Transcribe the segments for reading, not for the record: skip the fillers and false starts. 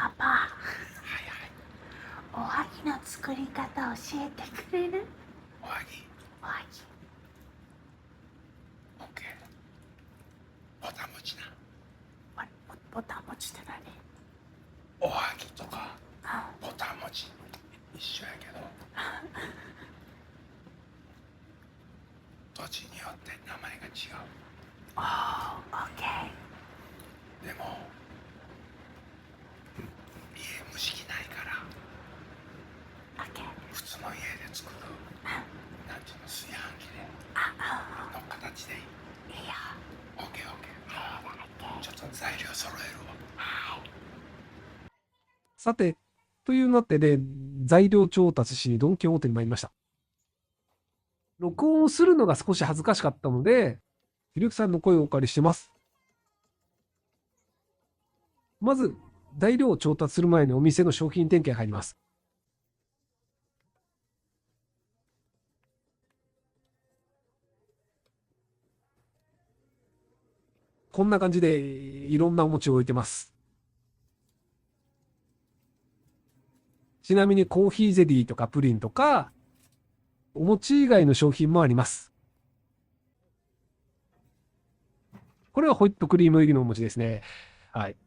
パパ、はいはい。おはぎの作り方教えてくれる？おはぎ。おはぎ。オッケー。ぼたもちな。ぼたもちって何？おはぎとかあ、ぼたもち一緒やけど、土地によって名前が違う。オッケー。でも家蒸し器ないから、オッケー。普通の家で作るなんていうの、炊飯器での形でいい。いいよ。オッケーオッケー。ちょっと材料揃えるわ。さて、というなってで、材料調達しにドン・キホーテに参りました。録音をするのが少し恥ずかしかったので、ひろゆきさんの声をお借りしてます。まず、材料を調達する前にお店の商品点検入ります。こんな感じでいろんなお餅を置いてます。ちなみにコーヒーゼリーとかプリンとか、お餅以外の商品もあります。これはホイップクリーム入りのお餅ですね。はい。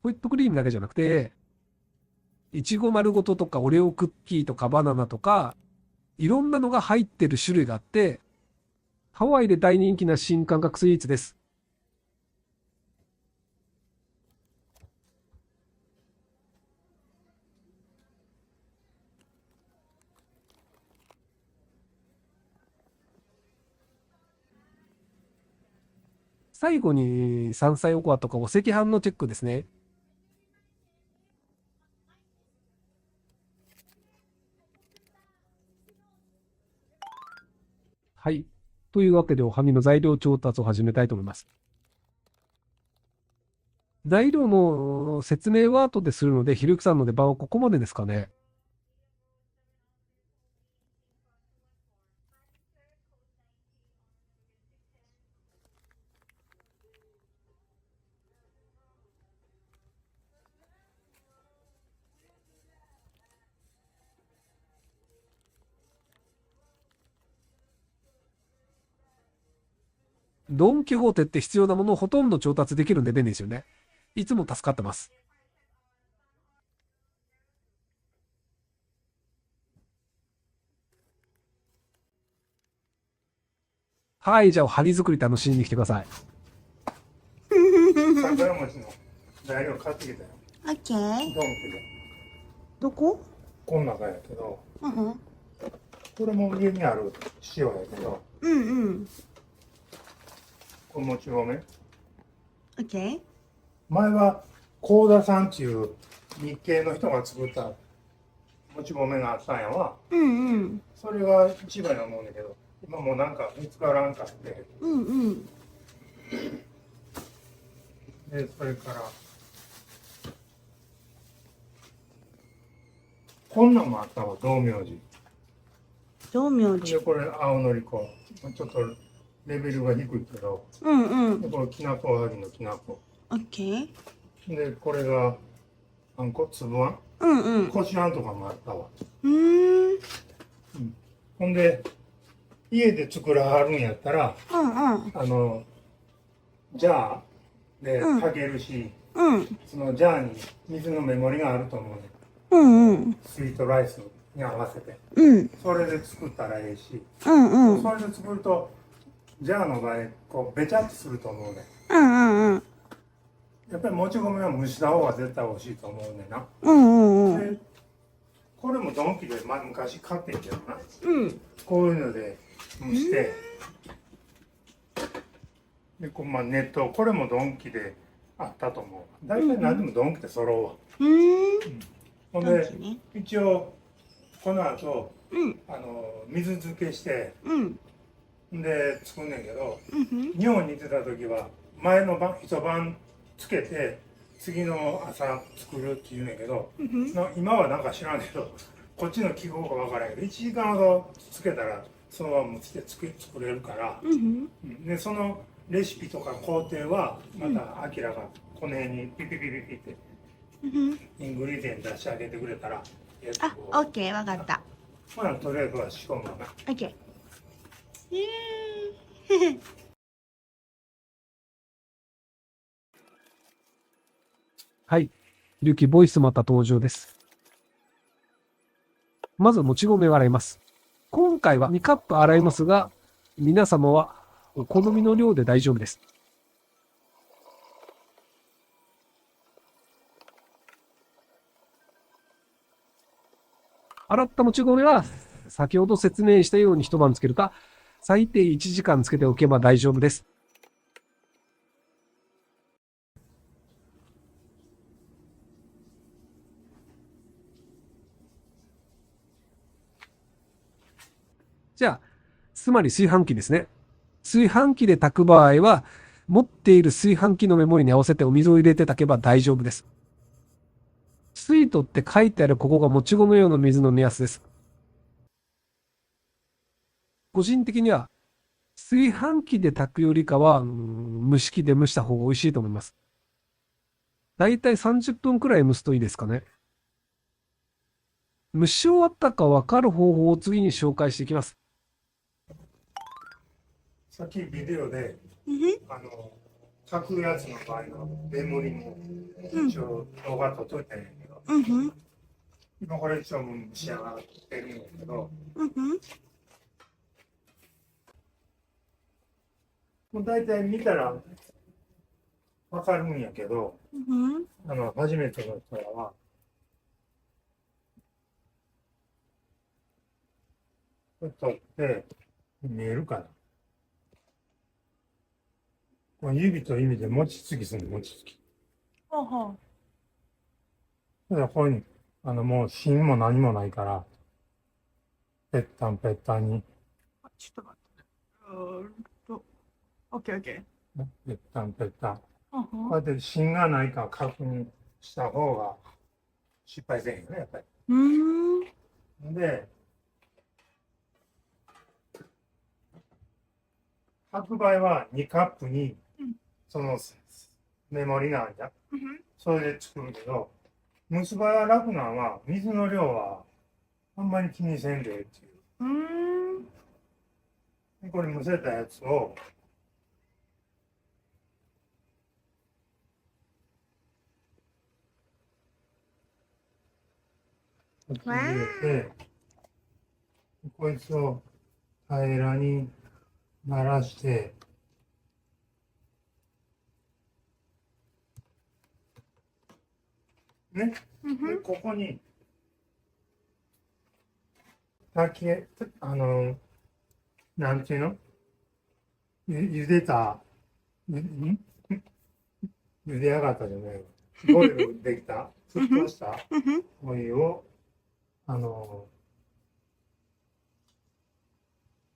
ホイップクリームだけじゃなくて、いちご丸ごととかオレオクッキーとかバナナとか、いろんなのが入ってる種類があって、ハワイで大人気な新感覚スイーツです。最後に山菜おこわとかお赤飯のチェックですね。はい。というわけでおはぎの材料調達を始めたいと思います。材料の説明は後でするので、ひろゆきさんの出番はここまでですかね。ドン・キホーテって必要なものをほとんど調達できるんで便利ですよね。いつも助かってます。はい、じゃあ、おはぎ作り楽しんできてください。桜餅の材料買ってきたよ。オッケー。ドンキで。どこ？こん中やけど、うん。これも家にある塩やけど、うん。これもち米。オッケー。前は幸田さんっていう日系の人が作ったもち米があったんやわ。うん。それが一番や思うんだけど、今もうなんか見つからんかって。で、それから、こんなんもあったわ、道明寺。道明寺。で、これ青のり粉。ちょっとレベルが低いけど、で、これきなこおはぎのきなこ。オッケー。で、これがあんこ、粒あん。こしあんとかもあったわ。ほんで、家で作らはるんやったら、ジャーで炊けるし、そのジャーに水の目盛りがあると思うね。スイートライスに合わせて。それで作ったらええし、それで作ると、ジャーの場合、こう、べちゃっとすると思うね。やっぱりもち米は蒸した方が絶対美味しいと思うねんな。で、これもドンキで、昔買ってんけどな。こういうので蒸して、で、熱湯、これもドンキであったと思う。大体何でもドンキで揃うわ。ほんで、一応、この後、水漬けして、で、作んねんけど、日本に行ってた時は、前の晩、一晩つけて、次の朝作るって言うねんけど、今はなんか知らんけど、こっちの記号がわからんけど、1時間ほどつけたら、そのままつけて作れるから、で、そのレシピとか工程は、また、アキラがこの辺にピピピピピってうんふん。イングリデン出してあげてくれたらあ、オッケー、わかった。まあとりあえずは仕込むわな。オッケー。イエーイ。はい。リュキボイスまた登場です。まずもち米を洗います。今回は2カップ洗いますが、皆様はお好みの量で大丈夫です。洗ったもち米は、先ほど説明したように一晩つけるか、最低1時間つけておけば大丈夫です。じゃあ、つまり炊飯器ですね。炊飯器で炊く場合は、持っている炊飯器のメモリに合わせてお水を入れて炊けば大丈夫です。水とって書いてあるここがもち米用の水の目安です。個人的には、炊飯器で炊くよりかは、蒸し器で蒸した方が美味しいと思います。だいたい30分くらい蒸すといいですかね。蒸し終わったか分かる方法を次に紹介していきます。さっきビデオでうんふん。炊くやつの場合のメモリも一応動画撮っといたんやけど、うんふん。今これ一応もう仕上がってるんやけど、うんふん。もう大体見たらわかるんやけど、うんふん。初めての人らは、これ取って見えるかな。この指と指で餅つきするの、餅つき。ほうほう。だからこういうに、もう芯も何もないから、ぺったんぺったんに、あ、ちょっと待ってね。オッケーオッケー。ぺったんぺったん。ほうほう。こうやって芯がないか確認した方が失敗せんよね、やっぱり。うーん。で、炊く場合は2カップにうんそのメモリがあるじゃん。うんふん。それで作るけど、蒸す場合は楽なのは、水の量はあんまり気にせんでっていう。うーん。でこれ蒸せたやつを、こっちに入れて、こいつを平らにならして、ね。で、うんふん。ここに、炊き、なんていうの茹でた、茹で上がったじゃないわ。ボイルできた、沸騰したうんふん。お湯を、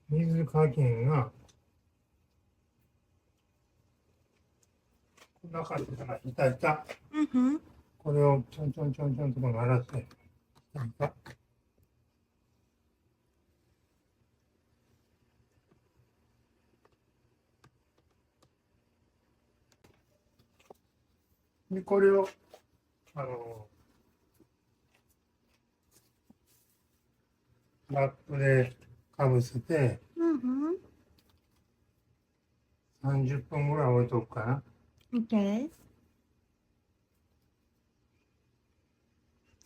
水加減が、こんな感じかな、ひたひた。うんふん。これをちょんちょんちょんちょんと鳴らして、ひたひた。で、これを、ラップでかぶせて、うんふん。30分ぐらい置いとくかな。オッケー。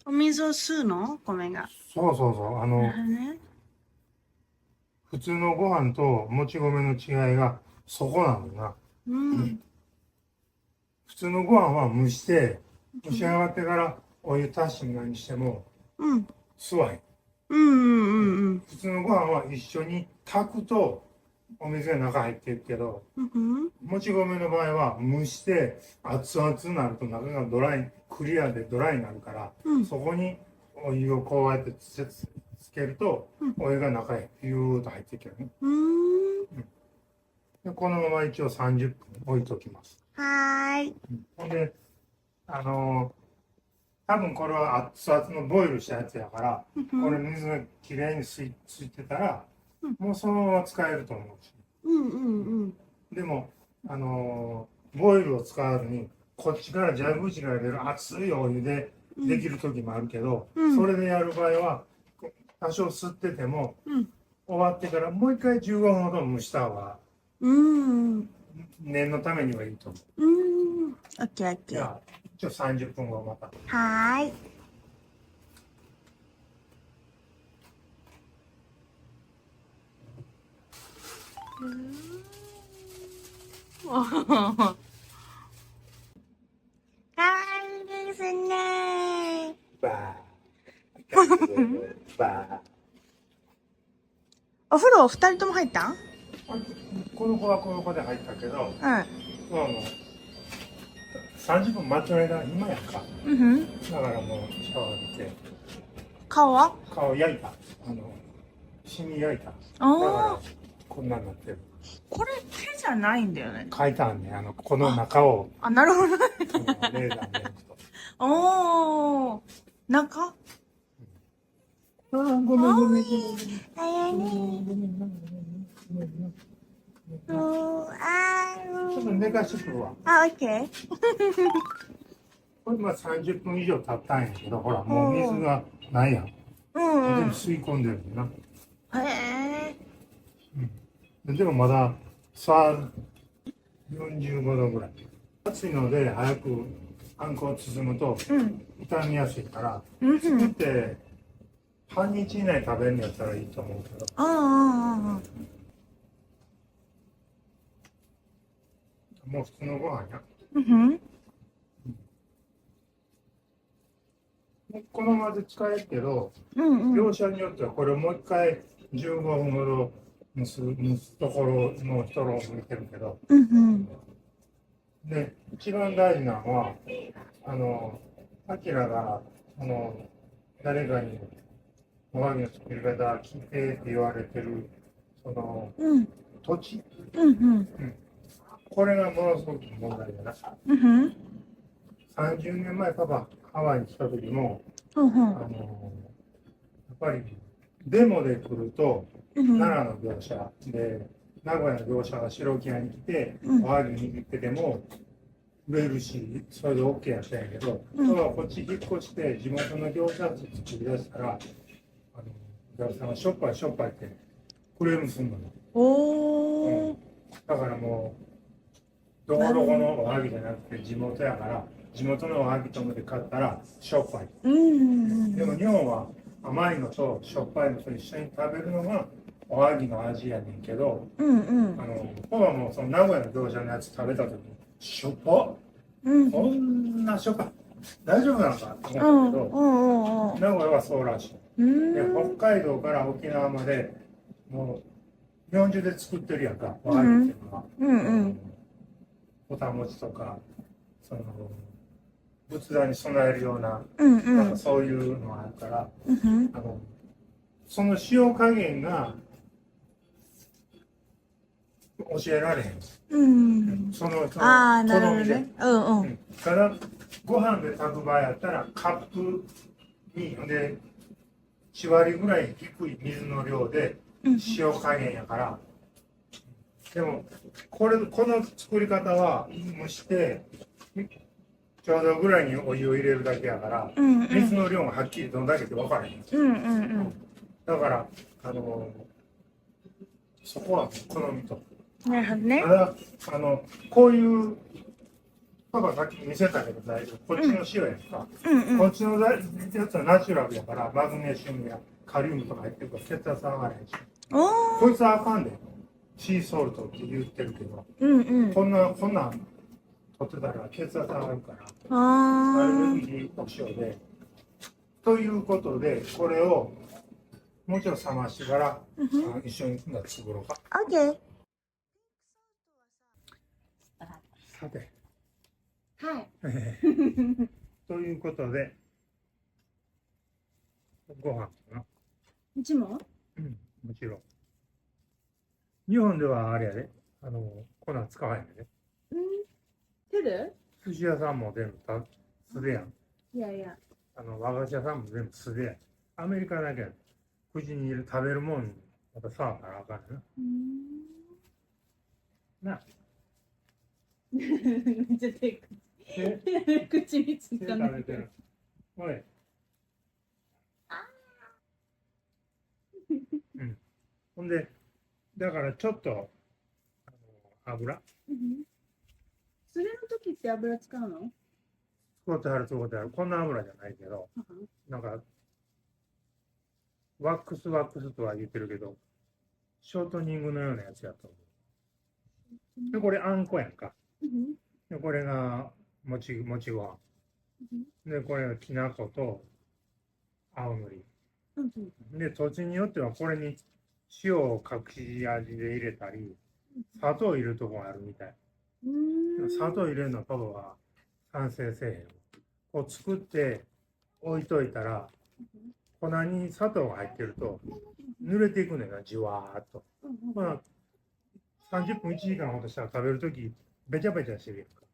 お水を吸うの米が。そうそうそう。ね。普通のご飯ともち米の違いがそこなのな。うん。普通のご飯は蒸して、蒸し上がってからお湯足し何してもうん。吸わへん。うんうんうん普通のご飯は一緒に炊くとお水が中入っていくけど、うんうんもち米の場合は蒸して熱々になると中がドライ、クリアでドライになるから、うんそこにお湯をこうやってつけると、お湯が中へビューッと入っていけるね。でこのまま一応30分置いときます。はーい。ほんで、多分これは熱々のボイルしたやつやから、これ水がきれいについてたら、もうそのまま使えると思うし。うんうんうん。でも、ボイルを使わずに、こっちから蛇口から出る熱いお湯でできる時もあるけど、うんそれでやる場合は多少吸ってても、うん終わってからもう一回15分ほど蒸した方がうん念のためにはいいと思う。うん。オッケーオッケー。じゃあ一応30分後また。はーい。かわいいですね。バーバお風呂二人とも入ったん？ーこの子はこの子で入ったけど、まあ30分待つ間今やんか。うん。うん。だからもうシャワー浴びて顔は？顔焼いた。シミ焼いた。だかあらこんなんなってる。これ手じゃないんだよね。書いたんね、この中をあ、なるほどね。レーザーでやると。おー。中？ああ、ごめんごめんごめん。あやね。ちょっと寝かしてくるわ。あ、オッケー。これまあ30分以上経ったんやけど、ほら、もう水がないやん。うんうん。全部吸い込んでるんだな。へえ。でもまださ45度ぐらい。暑いので早くあんこを包むとうん。傷みやすいから、うん作って半日以内食べるんやったらいいと思うけど。ああ。もう普通のご飯や。うん。このままで使えるけど、うんうん。業者によってはこれをもう一回15分ほど蒸すところの人を向いてるけど、うんうん。で、一番大事なのは、アキラが、誰かにおはぎの作り方聞いてって言われてる、うん。土地、うんうん。これがものすごく問題だな。うん30年前、パパ、ハワイに来た時も、うん。やっぱり、デモで来ると、うん奈良の業者で、名古屋の業者が白木屋に来て、うんおはぎ握ってても、売れるし、それで OK やったんやけど、うん今日はこっち引っ越して、地元の業者って作り出したら、業者さんがしょっぱいしょっぱいってクレームすんのよ。おー。だからもう、どこどこのおはぎじゃなくて地元やから、地元のおはぎと思って買ったらしょっぱい。うんでも日本は甘いのとしょっぱいのと一緒に食べるのがおはぎの味やねんけど、うんうん。パパもその名古屋の業者のやつ食べた時に、しょっぱうんこんなしょっぱい大丈夫なのかってうん思ったけど、うんうん。名古屋はそうらしい。でうん。北海道から沖縄までもう日本中で作ってるやんか、おはぎっていうのは。うんうん。ぼたもちとか、仏壇に備えるような、うんうん。なんかそういうのがあるから、うんその塩加減が教えられへん。うん。そのああ、なるほ好みでどね。うんうん。ただ、ご飯で炊く場合やったら、カップに、で、1割ぐらい低い水の量で塩加減やから、でも、この作り方は蒸して、ちょうどぐらいにお湯を入れるだけやから、うんうん。水の量がはっきりどんだけって分からへん。うんうんだから、そこは好みと。うん。なるほどねた。だ、こういう、パパさっき見せたけど大丈夫。こっちの塩やんか。うんうん。こっちのやつはナチュラルやから、マグネシウムやカリウムとか入ってるから血圧上がらへんし。おー。こいつはあかんで。シーソルトって言ってるけど、うんうん。こんなん取ってたら血圧上がるから、あアレルー。ギーお塩で。ということで、これをもうちょっと冷ましてから、一緒に作ろうか。オッケー。さて。はい。ということで、ご飯かな。うちも？うん、もちろん。日本ではあれやで、粉使わへんでね。うん。手で？寿司屋さんも全部素手やん。いやいや。和菓子屋さんも全部素手やん。アメリカだけやん。口に入れる食べるもんに、また触ったらあかんねんな。な。めっちゃ手。で、ちみつ手食べてる。おい。うん。ほんで、だからちょっと、油それの時って油使うの？使ってある、使ってある。こんな油じゃないけど、なんか、ワックスとは言ってるけど、ショートニングのようなやつやと思う。で、これあんこやんか。で、これがもちご飯。で、これがきな粉と青のり。で、土地によってはこれに塩を隠し味で入れたり、砂糖入れるとこがあるみたい。砂糖入れるのはパパは賛成せえへん。こう作って置いといたら、粉に砂糖が入ってると濡れていくねんな、じわーっと。まあ、30分1時間ほどしたら食べるとき、べちゃべちゃしてるやんか。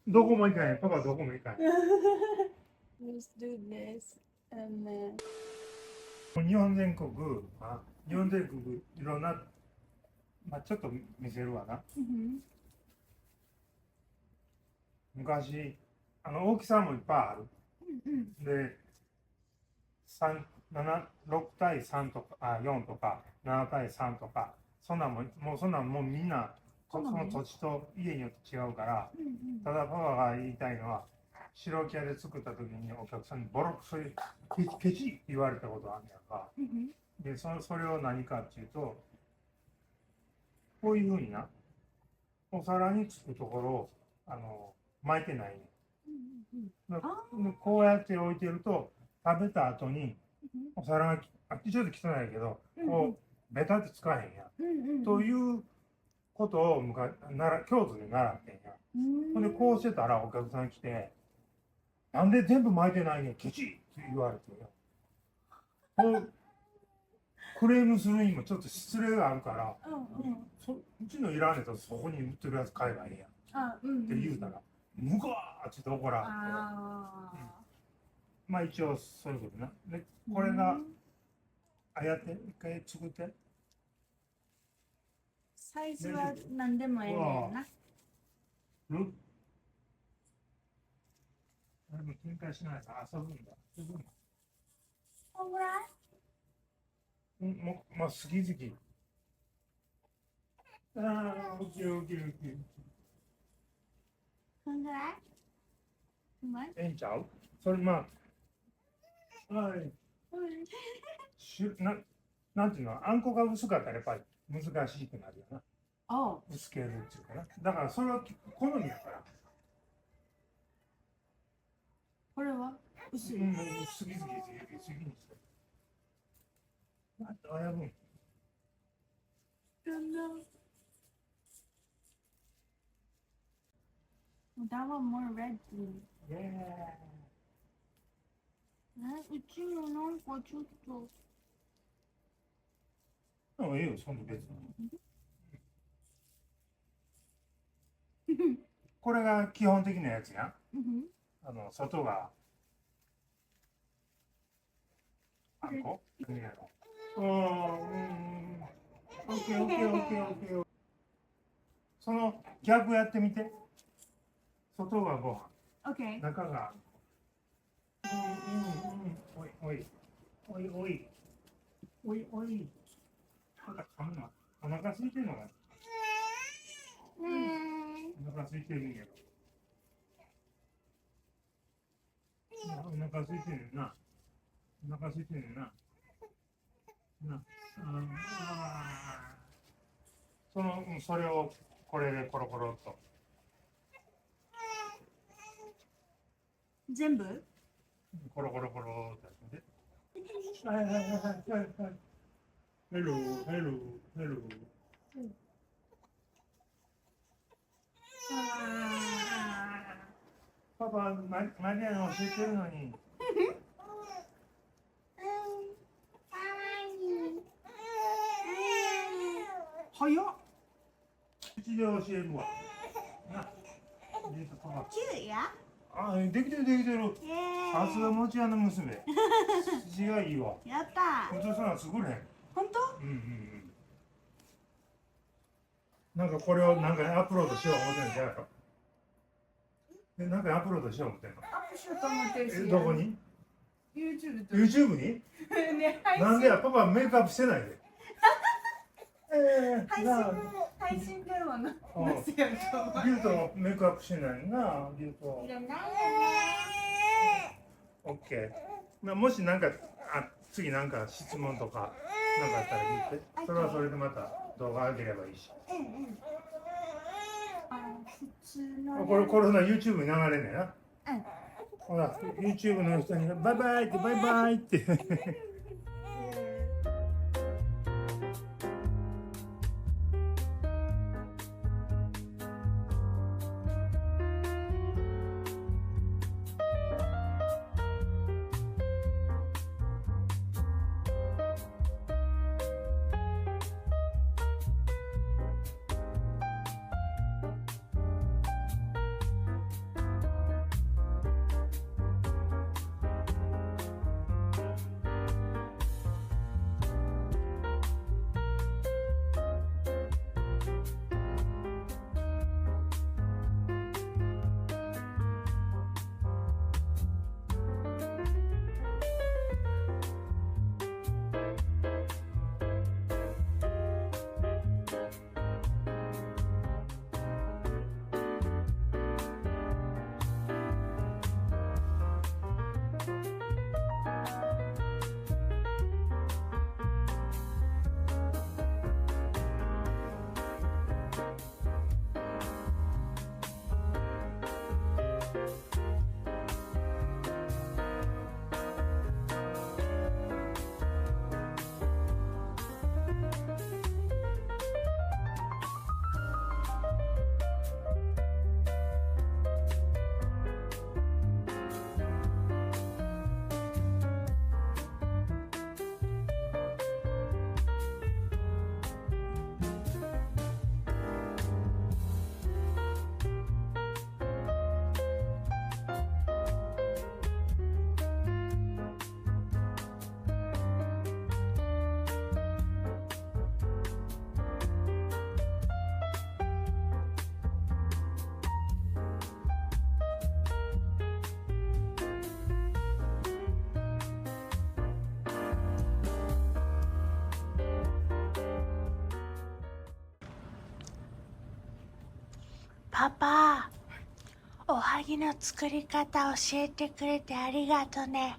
どこも行かへん。パパどこも行かへん。Let's do this and then 日本全国、いろんな、まあ、ちょっと見せるわな。昔、大きさもいっぱいある。で、6対3とか、4とか、7対3とか、そんなんもうみんな、その土地と家によって違うから、ただパパが言いたいのは、白木屋で作った時にお客さんにボロクソケチって言われたことあるんやんか。で、それを何かっていうと、こういうふうにな、お皿につくところを、巻いてないね。こうやって置いてると、食べた後に、お皿が、ちょっと汚いけど、こう、ベタってつかへんや。ということを京都で習ってんや。ほんで、こうしてたらお客さん来て、なんで全部巻いてないねん、ケチって言われてよ。クレームするにもちょっと失礼があるから、うちのいらんねとそこに売ってるやつ買えばいいやんって言うたら、むかーって怒られて、まあ一応そういうことな。で、これが、やって、一回作って。サイズは何でもええねんな。俺も喧嘩しないから遊ぶんだ。こんぐらい？まあ、好き好き。ああ、オッケーオッケーオッケー。こんぐらい？ええんちゃう？それまあ、はい。なんていうの、あんこが薄かったらやっぱり難しくなるよな。薄けるっていうかな。だからそれは好みやから。これは薄い。好きにして。親分。That one more red. うちのなんかちょっと。ええよ、そんな別に。これが基本的なやつや。外があんこ？何やろ。オッケーオッケーオッケーオッケー。その逆やってみて。外がご飯。中があんこ。おいおい。おいおい。おいおい。なんか噛むな。お腹空いてんのかな。お腹空いてるんやろ。お腹空いてるな。お腹空いてるな。それをこれでコロコロっと。全部？コロコロコロってやって。はいはいはいはいはい。ヘローヘローヘロー。パパ、マリアが教えてるのに。早っ。うちで教えるわ。な。9や？できてるできてる。さすがもち屋の娘。筋がいいわ。やったー。普通そんなん作れへん。本当？なんかこれをなんかアップロードしよう思ってんのじゃないの？なんかアップロードしよう思ってんの？アップしようと思ってるし。どこに？ YouTube と。YouTube に？ね、配信。なんでや、パパメイクアップしてないで。配信でもな。うんなせやと思う。リュウとメイクアップしてないな、リュウと。いらないよね。オッケー。もしなんか、次なんか質問とか、なんかあったら言って。それはそれでまた動画上げればいいし。うんうん。普通のね。これな YouTube に流れんねんな。うん。ほら、YouTube の人にバイバイってバイバイって。パパ、おはぎの作り方教えてくれてありがとね。